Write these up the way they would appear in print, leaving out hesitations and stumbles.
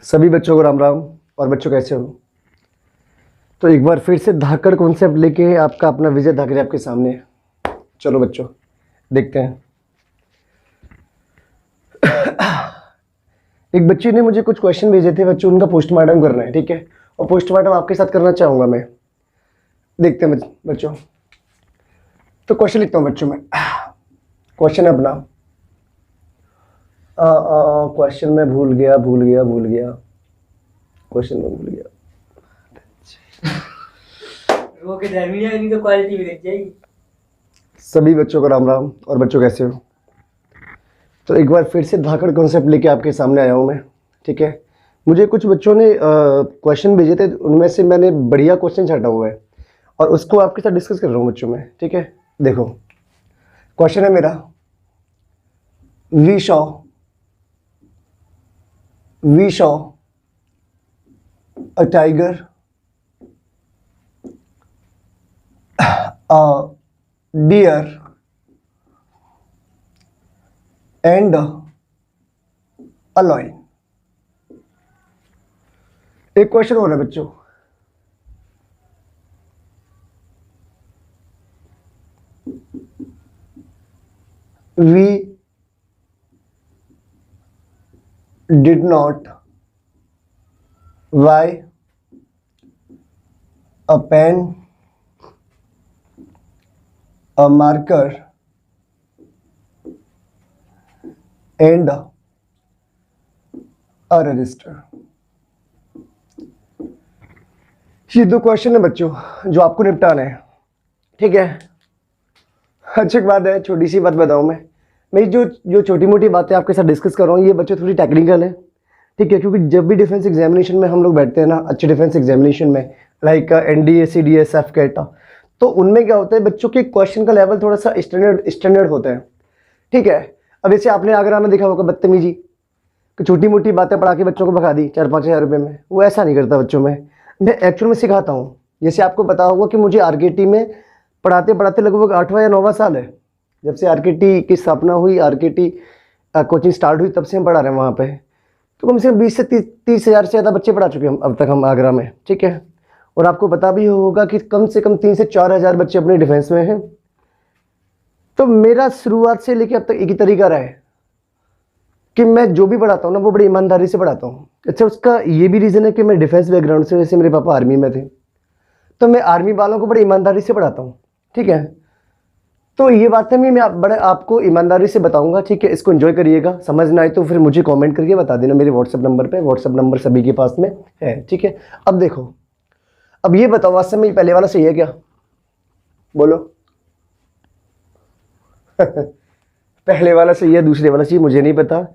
सभी बच्चों को राम राम। और बच्चों कैसे हो? तो एक बार फिर से धाकड़ कॉन्सेप्ट लेके आपका अपना विजय धाकड़े आपके सामने है। चलो बच्चों देखते हैं। एक बच्ची ने मुझे कुछ क्वेश्चन भेजे थे बच्चों, उनका पोस्टमार्टम करना है, ठीक है? और पोस्टमार्टम आपके साथ करना चाहूँगा मैं। देखते हैं बच्चों। तो क्वेश्चन लिखता हूँ बच्चों में। क्वेश्चन है अपना, क्वेश्चन मैं भूल गया क्वेश्चन में भूल गया। वो के नहीं तो क्वालिटी भी देख जाएगी। सभी बच्चों को राम राम। और बच्चों कैसे हो? तो एक बार फिर से धाकड़ कॉन्सेप्ट लेके आपके सामने आया हूँ मैं, ठीक है? मुझे कुछ बच्चों ने क्वेश्चन भेजे थे, उनमें से मैंने बढ़िया क्वेश्चन छाटा हुआ है और उसको आपके साथ डिस्कस कर रहा हूँ बच्चों में, ठीक है? देखो क्वेश्चन है मेरा, we saw a tiger, a deer and a lion। एक क्वेश्चन हो रहा है बच्चों, we did not buy a pen, a marker and a register। ये दो क्वेश्चन है बच्चों जो आपको निपटाना है, ठीक है? अच्छी बात है, छोटी सी बात बताऊं मैं। मेरी जो छोटी मोटी बातें आपके साथ डिस्कस कर रहा हूँ ये बच्चों थोड़ी टेक्निकल है, ठीक है? क्योंकि जब भी डिफेंस एग्जामिनेशन में हम लोग बैठते हैं ना, अच्छे डिफेंस एग्जामिनेशन में, लाइक NDA CDS FCAT, तो उनमें क्या होता है बच्चों के क्वेश्चन का लेवल थोड़ा सा स्टैंडर्ड होता है, ठीक है? अब जैसे आपने आगरा में देखा होगा बदतमीजी कि छोटी मोटी बातें पढ़ा के बच्चों को भगा दी 4-5 हज़ार रुपये में, वो ऐसा नहीं करता बच्चों में। मैं एक्चुअल में सिखाता हूँ। जैसे आपको पता होगा कि मुझे RKT में पढ़ाते पढ़ाते लगभग 8वां या 9वां साल है। जब से RKT की स्थापना हुई, RKT कोचिंग स्टार्ट हुई, तब से हम पढ़ा रहे हैं वहाँ पे। तो कम से कम 20 से 30 हज़ार से ज़्यादा बच्चे पढ़ा चुके हैं अब तक हम आगरा में, ठीक है? और आपको पता भी होगा कि कम से कम 3 से 4 हज़ार बच्चे अपने डिफेंस में हैं। तो मेरा शुरुआत से लेकर अब तक एक ही तरीका रहा है कि मैं जो भी पढ़ाता हूँ ना वो बड़ी ईमानदारी से पढ़ाता हूँ। अच्छा, उसका ये भी रीज़न है कि मैं डिफेंस बैकग्राउंड से, वैसे मेरे पापा आर्मी में थे, तो मैं आर्मी वालों को बड़ी ईमानदारी से पढ़ाता हूँ, ठीक है? तो ये बातें मैं बड़े आपको ईमानदारी से बताऊंगा, ठीक है? इसको एंजॉय करिएगा। समझ ना आए तो फिर मुझे कमेंट करके बता देना मेरे व्हाट्सएप नंबर पे। व्हाट्सएप नंबर सभी के पास में है, ठीक है? अब देखो, अब ये बताओ वास्तव में पहले वाला सही है क्या? बोलो। पहले वाला सही है, दूसरे वाला सही, मुझे नहीं पता।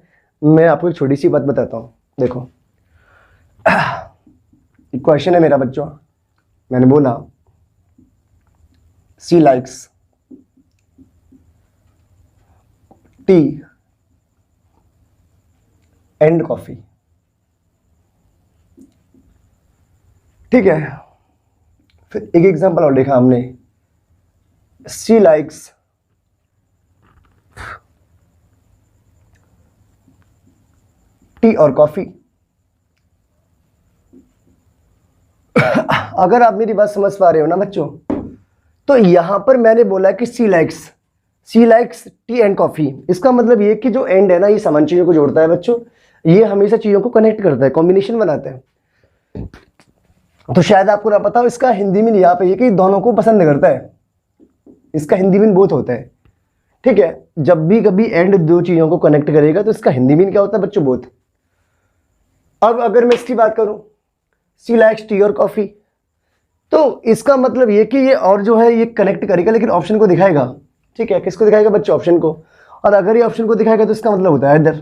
मैं आपको एक छोटी सी बात बताता हूँ। देखो क्वेश्चन है मेरा बच्चों, मैंने बोला she likes T and coffee, ठीक है? फिर एक एग्जांपल और लिखा हमने, सी लाइक्स टी और कॉफी। अगर आप मेरी बात समझ पा रहे हो ना बच्चों, तो यहां पर मैंने बोला कि सी लाइक्स टी एंड कॉफी। इसका मतलब ये कि जो एंड है ना, ये समान चीजों को जोड़ता है बच्चों, ये हमेशा चीजों को कनेक्ट करता है, कॉम्बिनेशन बनाते हैं। तो शायद आपको ना पता हो, इसका हिंदी में यहाँ पे ये कि दोनों को पसंद करता है। इसका हिंदी में बोथ होता है, ठीक है? जब भी कभी एंड दो चीजों को कनेक्ट करेगा तो इसका हिंदी में क्या होता है बच्चों? बोथ। अब अगर मैं इसकी बात करूं, सी लाइक्स टी और कॉफी, तो इसका मतलब ये कि ये और जो है ये कनेक्ट करेगा लेकिन ऑप्शन को दिखाएगा, ठीक है? किसको दिखाएगा बच्चों? ऑप्शन को। और अगर ये ऑप्शन को दिखाएगा तो इसका मतलब होता है इधर।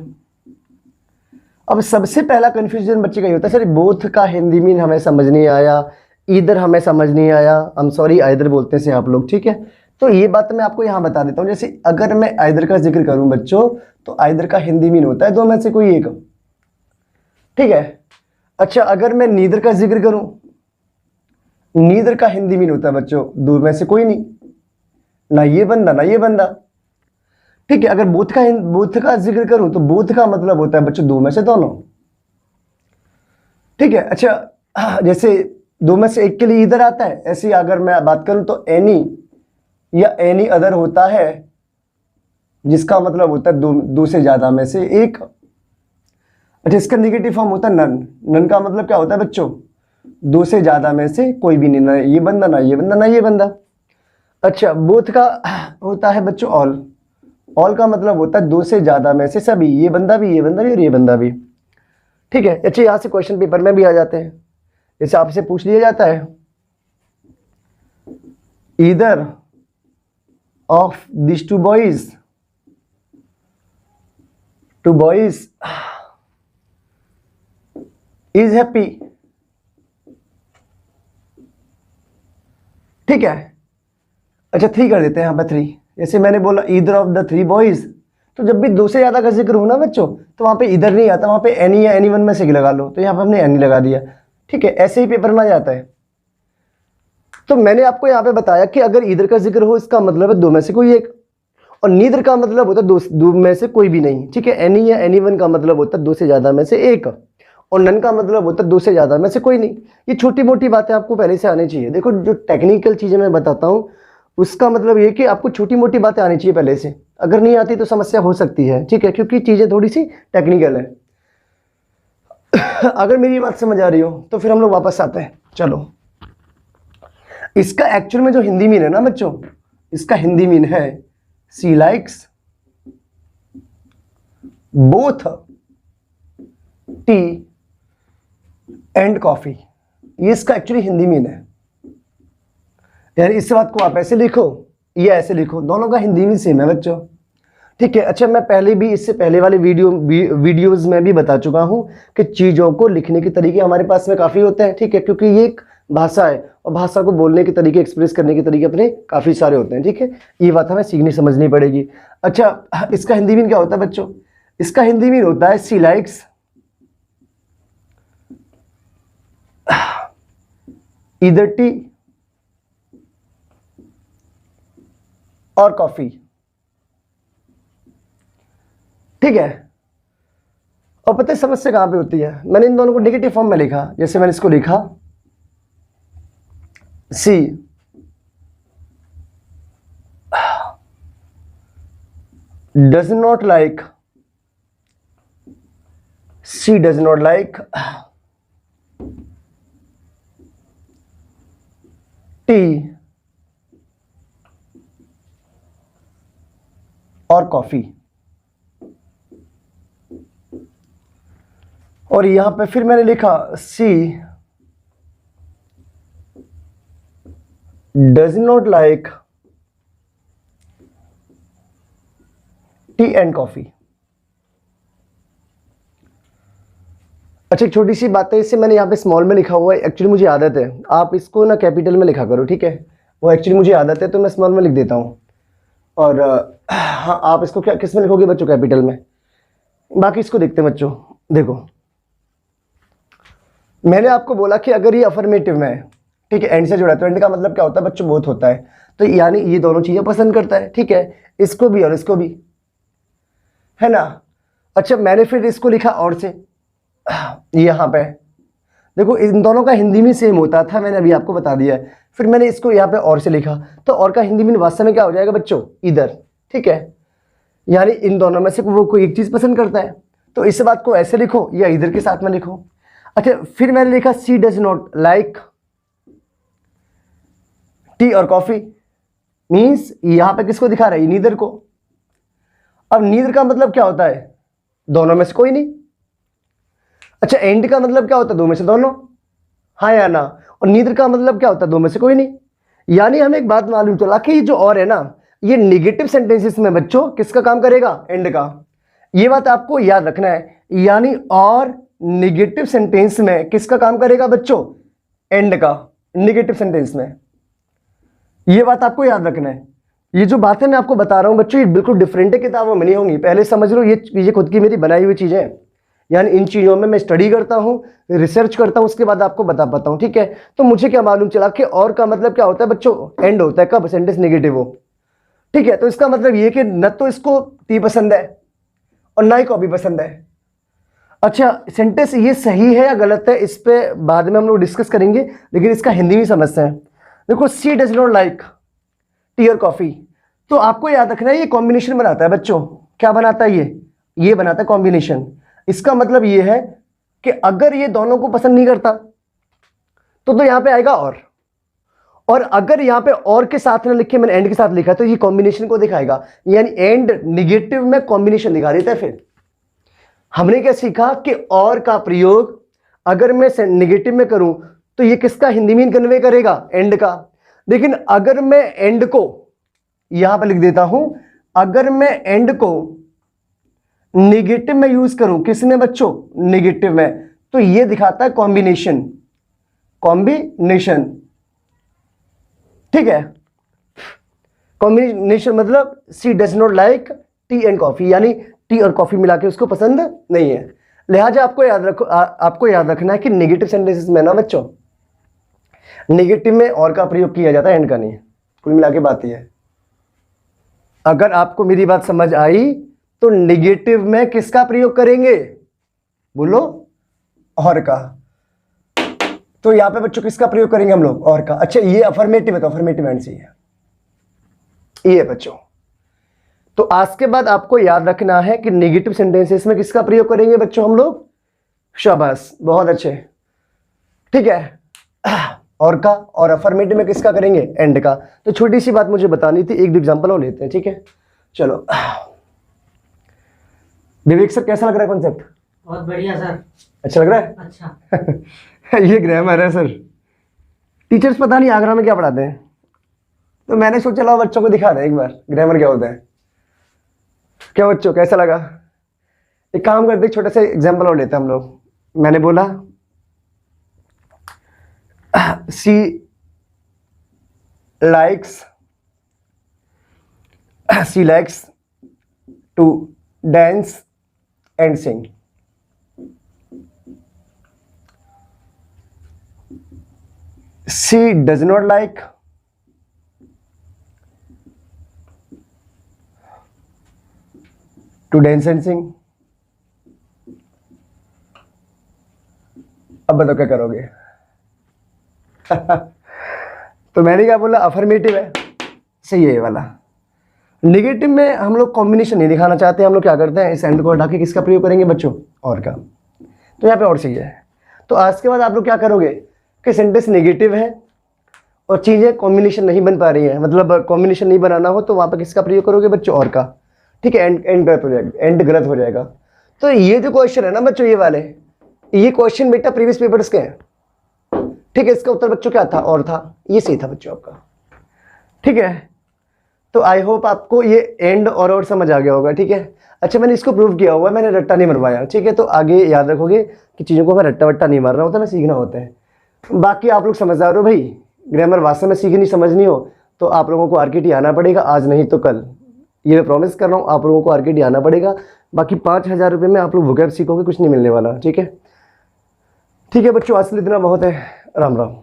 अब सबसे पहला कंफ्यूजन बच्चे का ये होता है, सर बोथ का हिंदी मीन हमें समझ नहीं आया, इधर हमें समझ नहीं आया। आई एम सॉरी, आइदर बोलते हैं आप लोग, ठीक है? तो ये बात मैं आपको यहाँ बता देता हूँ। जैसे अगर मैं आइदर का जिक्र करूँ बच्चों, तो आइदर का हिंदी मीन होता है दो में से कोई एक, ठीक है? अच्छा, अगर मैं नीदर का जिक्र करूं, नीदर का हिंदी मीन होता है बच्चों दो में से कोई नहीं, ना ये बंदा ना ये बंदा, ठीक है? अगर बोथ का जिक्र करूं तो बोथ का मतलब होता है बच्चों दो में से दोनों। ठीक है। अच्छा, जैसे दो में से एक के लिए इधर आता है, ऐसे ही अगर मैं बात करूं तो एनी या एनी अदर होता है, जिसका मतलब होता है दो से ज्यादा में से एक। अच्छा, इसका नेगेटिव फॉर्म होता है नन। नन का मतलब क्या होता है बच्चों? दो से ज्यादा में से कोई भी नहीं, ना ये बंदा ना ये बंदा ना ये बंदा। अच्छा, बोथ का होता है बच्चों ऑल। ऑल का मतलब होता है दो से ज्यादा में से सभी, ये बंदा भी, ये बंदा भी और ये बंदा भी। ठीक है। अच्छा, यहां से क्वेश्चन पेपर में भी आ जाते हैं। जैसे आपसे पूछ लिया जाता है either of this two boys is happy. ठीक है। अच्छा, 3 कर देते हैं यहाँ पर 3। जैसे मैंने बोला ईदर ऑफ द 3 बॉयज, तो जब भी दो से ज्यादा का जिक्र हो ना बच्चों, तो वहां पे इधर नहीं आता, वहां पे एनी या एनी वन में से लगा लो, तो यहाँ पे हमने एनी लगा दिया। ठीक है, ऐसे ही पेपर में आ जाता है। तो मैंने आपको यहाँ पे बताया कि अगर इधर का जिक्र हो, इसका मतलब है दो में से कोई एक, और नीदर का मतलब होता है दो में से कोई भी नहीं। ठीक है, एनी या एनी वन का मतलब होता है दो से ज्यादा में से एक, और नन का मतलब होता है दो से ज्यादा में से कोई नहीं। ये छोटी मोटी बातें आपको पहले से आनी चाहिए। देखो, जो टेक्निकल चीजें मैं बताता हूँ उसका मतलब ये कि आपको छोटी मोटी बातें आनी चाहिए पहले से, अगर नहीं आती तो समस्या हो सकती है। ठीक है, क्योंकि चीजें थोड़ी सी टेक्निकल है। अगर मेरी बात समझ आ रही हो तो फिर हम लोग वापस आते हैं। चलो, इसका एक्चुअल में जो हिंदी मीन है ना बच्चों, इसका हिंदी मीन है she likes both tea and coffee. ये इसका एक्चुअली हिंदी मीन है। यार इस बात को आप ऐसे लिखो या ऐसे लिखो, दोनों का हिंदी मीन सेम है बच्चों। ठीक है। अच्छा, मैं पहले भी इससे पहले वाले वीडियोस में भी बता चुका हूं कि चीजों को लिखने के तरीके हमारे पास में काफी होते हैं। ठीक है, क्योंकि ये एक भाषा है और भाषा को बोलने के तरीके, एक्सप्रेस करने के तरीके अपने काफी सारे होते हैं। ठीक है, ये बात हमें सीखनी समझनी पड़ेगी। अच्छा, इसका हिंदी मीन क्या होता है बच्चों? इसका हिंदी मीन होता है सी लाइक्स ईदर टी और कॉफी। ठीक है, और पता है समस्या कहां पे होती है? मैंने इन दोनों को नेगेटिव फॉर्म में लिखा। जैसे मैंने इसको लिखा she does not like tea और कॉफी। और यहां पे फिर मैंने लिखा she does not like tea and coffee. अच्छा, एक छोटी सी बात है, इसे मैंने यहाँ पे स्मॉल में लिखा हुआ है। एक्चुअली मुझे आदत है, आप इसको ना कैपिटल में लिखा करो। ठीक है, वो एक्चुअली मुझे आदत है तो मैं स्मॉल में लिख देता हूँ। और हाँ, आप इसको क्या किस में लिखोगे बच्चों? कैपिटल में। बाकी इसको देखते हैं बच्चों। देखो, मैंने आपको बोला कि अगर ये अफर्मेटिव में है, ठीक है, एंड से जुड़ा है, तो एंड का मतलब क्या होता है बच्चों? बोथ होता है। तो यानी ये दोनों चीजें पसंद करता है। ठीक है, इसको भी और इसको भी, है ना। अच्छा, मैंने फिर इसको लिखा और से। यहां पे देखो, इन दोनों का हिंदी में सेम होता था, मैंने अभी आपको बता दिया है। फिर मैंने इसको यहाँ पे और से लिखा, तो और का हिंदी में वास्तव में क्या हो जाएगा बच्चों? इधर। ठीक है, यानी इन दोनों में से वो कोई एक चीज पसंद करता है, तो इस बात को ऐसे लिखो या इधर के साथ में लिखो। अच्छा, फिर मैंने लिखा she does not like tea और कॉफी, मीन्स यहां पे किसको दिखा रहा है? नीदर को। अब नीदर का मतलब क्या होता है? दोनों में से कोई नहीं। अच्छा, एंड का मतलब क्या होता है? दो में से दोनों, हाँ या ना। और नीदर का मतलब क्या होता है? दो में से कोई नहीं। यानी हमें एक बात मालूम चला कि ये जो और है ना, ये निगेटिव सेंटेंसेस में बच्चों किसका काम करेगा? एंड का। ये बात आपको याद रखना है। यानी और निगेटिव सेंटेंस में किसका काम करेगा बच्चों? एंड का, निगेटिव सेंटेंस में। ये बात आपको याद रखना है। ये जो बातें मैं आपको बता रहा हूं बच्चों, ये बिल्कुल डिफरेंट है, किताबों में नहीं होंगी। पहले समझ लो, ये खुद की मेरी बनाई हुई चीजें हैं। यानी इन चीजों में मैं स्टडी करता हूं, रिसर्च करता हूं, उसके बाद आपको बता पाता हूं। ठीक है, तो मुझे क्या मालूम चला कि और का मतलब क्या होता है बच्चों? एंड होता है कब? सेंटेंस नेगेटिव हो। ठीक है, तो इसका मतलब ये कि न तो इसको टी पसंद है और ना ही कॉफी पसंद है। अच्छा, सेंटेंस ये सही है या गलत है इस पे बाद में हम लोग डिस्कस करेंगे, लेकिन इसका हिंदी में समझते हैं। देखो, सी डज नॉट लाइक टी और कॉफी, तो आपको याद रखना है ये कॉम्बिनेशन बनाता है बच्चों। क्या बनाता है ये बनाता है कॉम्बिनेशन। इसका मतलब ये है कि अगर ये दोनों को पसंद नहीं करता तो यहां पे आएगा और अगर यहां पे और के साथ ना लिखे, मैंने एंड के साथ लिखा, तो ये कॉम्बिनेशन को दिखाएगा, यानी एंड निगेटिव में कॉम्बिनेशन दिखा देता है। फिर हमने क्या सीखा कि और का प्रयोग अगर मैं निगेटिव में करूं तो ये किसका हिंदी में कन्वे करेगा, एंड का। लेकिन अगर मैं एंड को यहां पर लिख देता हूं, अगर मैं एंड को निगेटिव में यूज करूं, किसमें बच्चों, निगेटिव में, तो ये दिखाता है कॉम्बिनेशन। ठीक है, कॉम्बिनेशन मतलब she does not like tea and coffee, यानी टी और कॉफी मिला के उसको पसंद नहीं है। लिहाजा आपको याद रखना है कि नेगेटिव सेंटेंसेस में ना बच्चों, नेगेटिव में और का प्रयोग किया जाता है, एंड का नहीं। कुल मिला के बात यह है। अगर आपको मेरी बात समझ आई तो नेगेटिव में किसका प्रयोग करेंगे, बोलो, और का। तो यहां पे बच्चों किसका प्रयोग करेंगे हम लोग, और का। अच्छा, ये अफर्मेटिव है तो अफर्मेटिव एंड सी है, ये बच्चों। तो आज के बाद आपको याद रखना है कि नेगेटिव सेंटेंसेस में किसका प्रयोग करेंगे बच्चों हम लोग, शाबाश, बहुत अच्छे, ठीक है, और का। और अफर्मेटिव में किसका करेंगे, एंड का। तो छोटी सी बात मुझे बतानी थी, एक दो एग्जांपल और लेते हैं, ठीक है। चलो, विवेक सर कैसा लग रहा है कॉन्सेप्ट? बहुत बढ़िया सर। अच्छा लग रहा है? अच्छा। ये ग्रामर है सर। टीचर्स पता नहीं आगरा में क्या पढ़ाते हैं, तो मैंने सोचा लाओ बच्चों को दिखा दें एक बार ग्रामर क्या होता है। क्या बच्चों, कैसा लगा? एक काम करते, छोटा सा एग्जांपल और लेते हैं हम लोग। मैंने बोला she likes to dance and sing. She does not like to dance and sing. अब बताओ क्या करोगे? तो मैंने क्या बोला, अफर्मेटिव है, सही है ये वाला। नेगेटिव में हम लोग कॉम्बिनेशन नहीं दिखाना चाहते, हम लोग क्या करते हैं, इस एंड को हटा के किसका प्रयोग करेंगे बच्चों, और का। तो यहाँ पे और सही है। तो आज के बाद आप लोग क्या करोगे कि सेंटेंस नेगेटिव है और चीज़ें कॉम्बिनेशन नहीं बन पा रही है, मतलब कॉम्बिनेशन नहीं बनाना हो, तो वहाँ पर किसका प्रयोग करोगे बच्चों, और का। ठीक है, एंड गलत हो जाएगा, एंड गलत हो जाएगा। तो ये जो क्वेश्चन है ना बच्चों, ये वाले, ये क्वेश्चन बेटा प्रीवियस पेपर्स के हैं, ठीक है। इसका उत्तर बच्चों क्या था, और था, ये सही था बच्चों आपका, ठीक है। तो आई होप आपको ये एंड और समझ आ गया होगा, ठीक है। अच्छा, मैंने इसको प्रूव किया हुआ है, मैंने रट्टा नहीं मरवाया, ठीक है। तो आगे याद रखोगे कि चीज़ों को मैं रट्टा वट्टा नहीं मार रहा होता, मैं सीखना होता है। बाकी आप लोग समझदार हो भाई, ग्रामर वास्तव में सीखनी समझनी हो तो आप लोगों को आरकेटी आना पड़ेगा, आज नहीं तो कल, ये मैं प्रॉमिस कर रहा हूँ, आप लोगों को आरकेटी आना पड़ेगा। बाकी 5,000 रुपये में आप लोग वोकैब सीखोगे, कुछ नहीं मिलने वाला, ठीक है। ठीक है बच्चों, आज के लिए इतना बहुत है। राम राम।